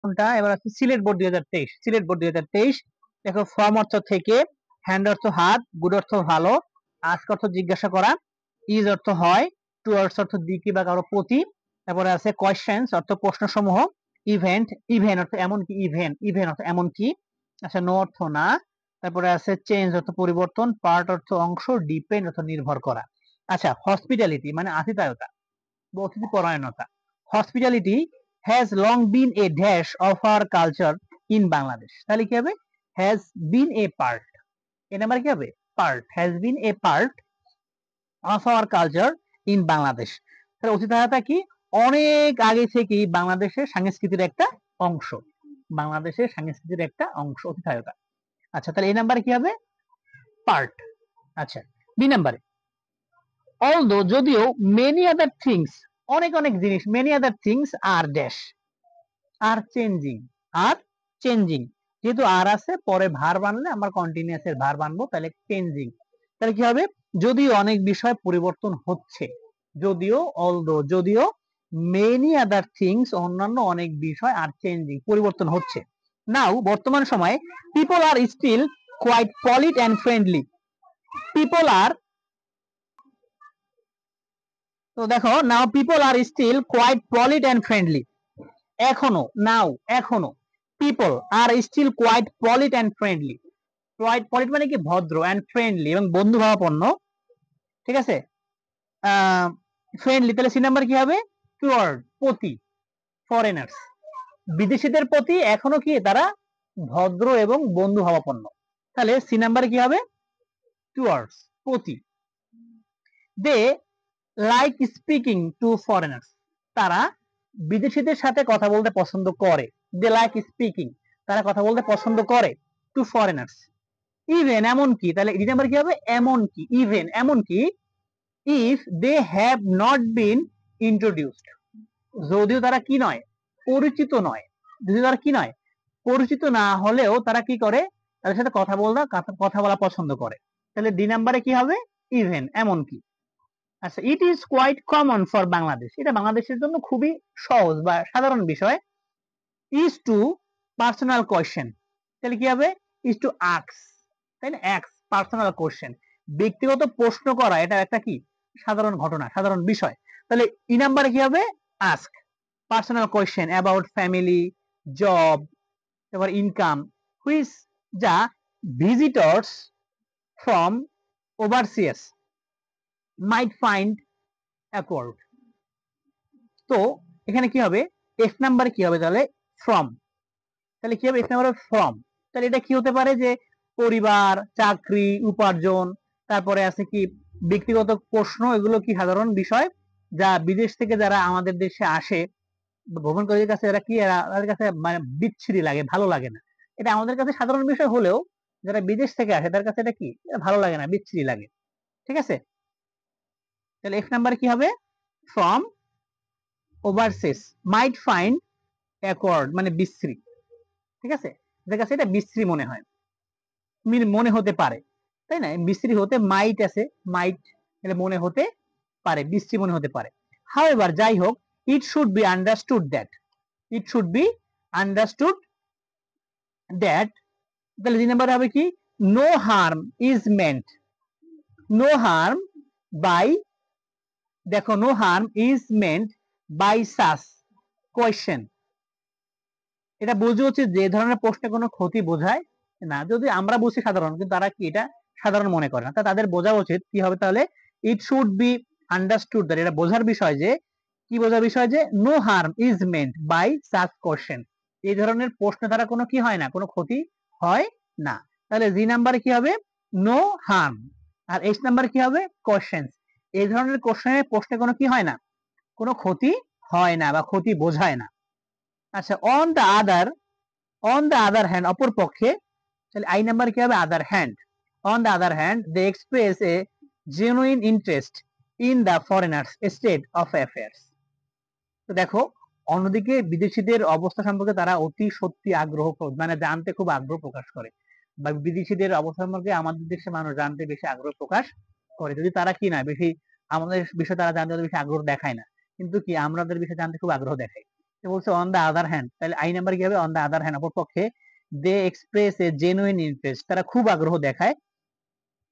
কোনটা এবার আছে সিলেট বোর্ড 2023, সিলেট বোর্ড 2023। দেখো ফ্রম অর্থ থেকে, হ্যান্ড অর্থ হাত, গুড অর্থ ভালো, আস্ক অর্থ জিজ্ঞাসা করা, ইজ অর্থ হয়, টুয়ার্ডস অর্থ দিকে বা কারো প্রতি, তারপরে আছে কোয়েশ্চেনস অর্থ প্রশ্ন সমূহ, ইভেন্ট, ইভেন অর্থ এমন কি, ইভেন, ইভেন অর্থ এমন কি, আচ্ছা নো অর্থ না, তারপরে আছে চেঞ্জ অর্থ পরিবর্তন, পার্ট অর্থ অংশ, ডিপেন্ড অর্থ নির্ভর করা। আচ্ছা হসপিটালিটি মানে আতিথেয়তা বা অতিথি পরায়ণতা। Hospitality has long been a dash of our culture in Bangladesh. তাহলে কি হবে, has been a part, A number কি হবে, part, has been a part of our culture in Bangladesh. তাহলে অতিথেয়তা কি, অনেক আগে থেকেই বাংলাদেশের সংস্কৃতির একটা অংশ, বাংলাদেশের সংস্কৃতির একটা অংশ অতিথেয়তা। আচ্ছা তাহলে এই নাম্বারে কি হবে, পার্ট। আচ্ছা বি নাম্বারে, অলদো যদিও, মেনি আদার থিংস অনেক অনেক জিনিস, many other things are dash, R changing, R changing, যেহেতু আর আছে পরে ভার বানলে আমরা কন্টিনিউয়াস এর ভার বানবো, তাহলে চেঞ্জিং। তাহলে কি হবে, যদিও অনেক বিষয় পরিবর্তন হচ্ছে, যদিও, অলদো যদিও, মেনি আদার থিংস অন্যান্য অনেক বিষয় আর চেঞ্জিং পরিবর্তন হচ্ছে। নাও বর্তমান সময়ে, people are still quite polite and friendly, people are, তো দেখো now people are still quite polite and friendly, এখনো, নাও এখনো, people are still quite polite and friendly, quite polite মানে কি ভদ্র, অ্যান্ড ফ্রেন্ডলি এবং বন্ধু ভাবাপন্ন, ঠিক আছে, ফ্রেন্ডলি, তাহলে সি নাম্বার কি হবে, টুয়ার্ড প্রতি, ফরেনার্স বিদেশিদের প্রতি এখনো কি তারা ভদ্র এবং বন্ধু ভাবাপন্ন, তাহলে সি নাম্বার কি হবে, টুয়ার্ডস প্রতি। দে লাইক স্পিকিং টু ফরেনার্স, তারা বিদেশিদের সাথে কথা বলতে পছন্দ করে, দে লাইক স্পিকিং, তারা কথা বলতে পছন্দ করে, টু ফরেনার্স। ইভেন এমন কি, তাহলে এই নাম্বার কি হবে, এমন কি, ইভেন এমন কি, if they have not been introduced, যদিও তারা কি নয়, পরিচিত নয়, যদিও তারা কি নয়, পরিচিত না হলেও তারা কি করে, তাদের সাথে কথা বলা পছন্দ করে। তাহলে ডি নাম্বারে কি হবে, ইভেন এমন কি। আচ্ছা it is quite common for Bangladesh, এটা বাংলাদেশের জন্য খুবই সহজ বা সাধারণ বিষয়। ইজ টু পার্সোনাল কোয়েশ্চেন, তাহলে কি হবে, ইজ টু আক্স, তাই না, এক্স পার্সোনাল কোয়েশ্চেন, ব্যক্তিগত প্রশ্ন করা, এটা একটা কি সাধারণ ঘটনা, সাধারণ বিষয়। তাহলে ই নাম্বারে কি হবে, ask personal question about family, job, তারপর ইনকাম, হুইচ, যা visitors from overseas might find awkward. তো এখানে কি হবে, এফ নাম্বারে কি হবে, তাহলে ফ্রম, তাহলে কি হবে, এফ নাম্বারে ফ্রম, তাহলে এটা কি হতে পারে, যে পরিবার, চাকরি, উপার্জন, তারপরে আছে কি ব্যক্তিগত প্রশ্ন, এগুলো কি সাধারণ বিষয়, যা বিদেশ থেকে যারা আমাদের দেশে আসে ভ্রমণ করে কাছে, এরা কি তাদের কাছে মানে বিচ্ছিরি লাগে, ভালো লাগে না। এটা আমাদের কাছে সাধারণ বিষয় হলেও যারা বিদেশ থেকে আসে তার কাছে এটা কি, এটা ভালো লাগে না, বিচ্ছিরি লাগে, ঠিক আছে। তাহলে এফ নাম্বার কি হবে, from overseas might find awkward মানে বিশ্রী, ঠিক আছে, যার কাছে এটা বিশ্রী মনে হয়, মনে হতে পারে, তাই না, বিশ্রী হতে মাইট আছে, মাইট এটা মনে হতে পারে, বিশ্রী মনে হতে পারে। হাউএভার যাই হোক, it should be understood that, it should be understood that, তাহলে দুই নাম্বার হবে কি, no harm is meant, no harm by, দেখো no harm is meant by such question, এটা বুঝে হচ্ছে যে ধরনের প্রশ্নে কোনো ক্ষতি বোঝায় না, যদি আমরা বুঝি সাধারণ, কিন্তু তারা কি এটা সাধারণ মনে করে না, তা তাদের বোঝা উচিত কি হবে, তাহলে it should be understood that, এটা বোঝার বিষয় যে, কি বোঝার বিষয় যে no harm is meant by such question, এই ধরনের প্রশ্ন দ্বারা কোনো কি হয় না, কোনো ক্ষতি হয় না। তাহলে জি নাম্বার কি হবে, নো হার্ম, আর এইচ নাম্বার কি হবে, কোশ্চেন, এই ধরনের প্রশ্নে কোনো কি হয় না, কোনো ক্ষতি হয় না বা ক্ষতি বোঝায় না। আচ্ছা অন দ্য আদার হ্যান্ড অপর পক্ষে, তাহলে আই নাম্বার কি হবে, other hand, on the other hand they express a genuine interest in the foreigner's state of affairs. তো দেখো অন্যদিকে বিদেশিদের অবস্থা সম্পর্কে তারা অতি সত্যি আগ্রহ মানে জানতে খুব আগ্রহ প্রকাশ করে, বা বিদেশিদের অবস্থা সম্পর্কে আমাদের দেশের মানুষ জানতে বেশি আগ্রহ প্রকাশ করে, যদি তারা কি না বেশি আমাদের বিষয়ে তারা জানতে বেশি আগ্রহ দেখায় না, কিন্তু কি আমাদের বিষয়ে জানতে খুব আগ্রহ দেখায়। বলছে অন দা আদার হ্যান্ড, তাহলে আই নাম্বার কি হবে? অন দা আদার হ্যান্ড, অপরপক্ষে they express a genuine interest, তারা খুব আগ্রহ দেখায়,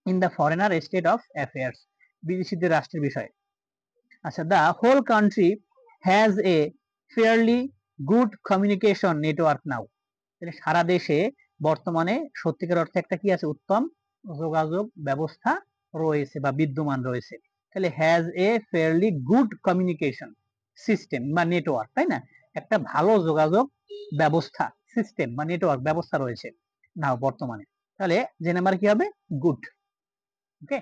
in the foreigner state of affairs, বিদেশিদের রাষ্ট্রের বিষয়ে। আচ্ছা, the whole country has a fairly good communication network now, তাহলে সারা দেশে বর্তমানে সত্যিকার অর্থে একটা কি আছে? উত্তম যোগাযোগ ব্যবস্থা রয়েছে বা বিদ্যমান রয়েছে। তাহলে has a fairly good communication system বা নেটওয়ার্ক, তাই না? একটা ভালো যোগাযোগ ব্যবস্থা সিস্টেম বা নেটওয়ার্ক ব্যবস্থা রয়েছে নাও বর্তমানে। তাহলে যে নাম্বার কি হবে? গুড। ওকে।